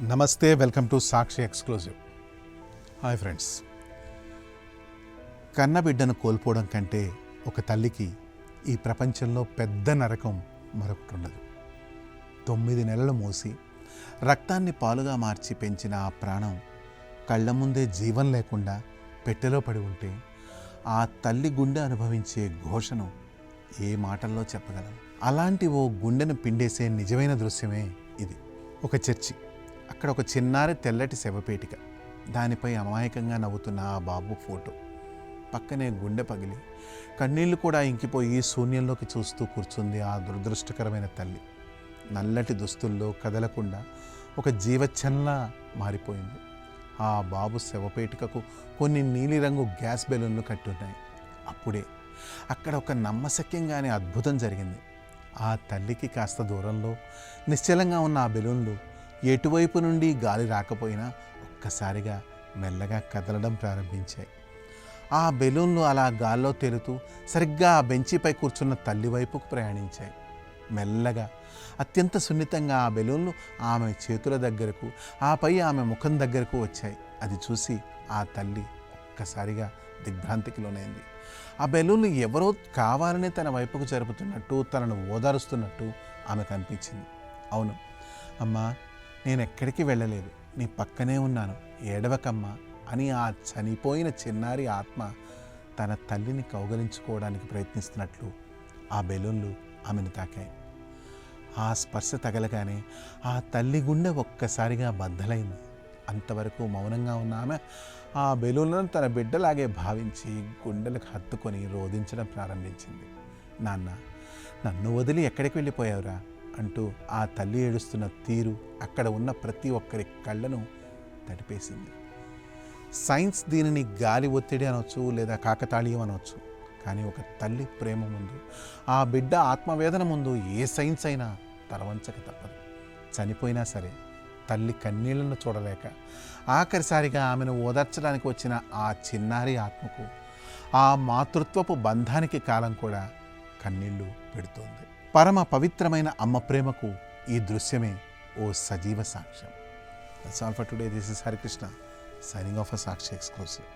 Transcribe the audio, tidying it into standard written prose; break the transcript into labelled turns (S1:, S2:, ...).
S1: నమస్తే, welcome to Sakshi exclusive. Hi friends, కన్నబిడ్డను కోల్పోవడం కంటే ఒక తల్లికి ఈ ప్రపంచంలో పెద్ద నరకం మరొకటి ఉండదు. 9 నెలలు మోసి రక్తాన్ని పాలుగా మార్చి పెంచిన ఆ ప్రాణం కళ్ళ ముందే జీవం లేకుండా పెట్టెలో పడి ఉంటే ఆ తల్లి గుండె అనుభవించే ఘోషను ఏ మాటల్లో చెప్పగలం? అలాంటి ఓ గుండెను పిండేసే నిజమైన దృశ్యమే ఇది. ఒక చర్చి, అక్కడ ఒక చిన్నారి తెల్లటి శవపేటిక, దానిపై అమాయకంగా నవ్వుతున్న ఆ బాబు ఫోటో, పక్కనే గుండె పగిలి కన్నీళ్లు కూడా ఇంకిపోయి శూన్యంలోకి చూస్తూ కూర్చుంది ఆ దురదృష్టకరమైన తల్లి. నల్లటి దుస్తుల్లో కదలకుండా ఒక జీవచ్చంలా మారిపోయింది. ఆ బాబు శవపేటికకు కొన్ని నీలిరంగు గ్యాస్ బెలూన్లు కట్టున్నాయి. అప్పుడే అక్కడ ఒక నమ్మశక్యంగానే అద్భుతం జరిగింది. ఆ తల్లికి కాస్త దూరంలో నిశ్చలంగా ఉన్న ఆ బెలూన్లు ఎటువైపు నుండి గాలి రాకపోయినా ఒక్కసారిగా మెల్లగా కదలడం ప్రారంభించాయి. ఆ బెలూన్లు అలా గాల్లో తేలుతూ సరిగ్గా ఆ బెంచిపై కూర్చున్న తల్లి వైపుకు ప్రయాణించాయి. మెల్లగా, అత్యంత సున్నితంగా ఆ బెలూన్లు ఆమె చేతుల దగ్గరకు, ఆపై ఆమె ముఖం దగ్గరకు వచ్చాయి. అది చూసి ఆ తల్లి ఒక్కసారిగా దిగ్భ్రాంతికి లోనైంది. ఆ బెలూన్లు ఎవరో కావాలని తన వైపుకు జరుపుతున్నట్టు, తనను ఓదారుస్తున్నట్టు ఆమెకు అనిపించింది. అవును అమ్మా, నేను ఎక్కడికి వెళ్ళలేదు, నీ పక్కనే ఉన్నాను, ఏడవకమ్మా అని ఆ చనిపోయిన చిన్నారి ఆత్మ తన తల్లిని కౌగలించుకోవడానికి ప్రయత్నిస్తున్నట్లు ఆ బెలూన్లు ఆమెను తాకాయి. ఆ స్పర్శ తగలగానే ఆ తల్లి గుండె ఒక్కసారిగా బద్దలైంది. అంతవరకు మౌనంగా ఉన్న ఆమె ఆ బెలూన్లను తన బిడ్డలాగే భావించి గుండెలకు హత్తుకొని రోదించడం ప్రారంభించింది. నాన్న, నన్ను వదిలి ఎక్కడికి వెళ్ళిపోయావురా అంటూ ఆ తల్లి ఏడుస్తున్న తీరు అక్కడ ఉన్న ప్రతి ఒక్కరి కళ్ళను తడిపేసింది. సైన్స్ దీనిని గాలి ఒత్తిడి అనవచ్చు, లేదా కాకతాళీయం అనవచ్చు. కానీ ఒక తల్లి ప్రేమ ముందు, ఆ బిడ్డ ఆత్మవేదన ముందు ఏ సైన్స్ అయినా తలవంచక తప్పదు. చనిపోయినా సరే తల్లి కన్నీళ్లను చూడలేక ఆఖరిసారిగా ఆమెను ఓదార్చడానికి వచ్చిన ఆ చిన్నారి ఆత్మకు, ఆ మాతృత్వపు బంధానికి కాలం కూడా కన్నీళ్లు పెడుతోంది. పరమ పవిత్రమైన అమ్మ ప్రేమకు ఈ దృశ్యమే ఓ సజీవ సాక్ష్యం. That's all for today. This is Harikrishna signing off a Sakshi Exclusive.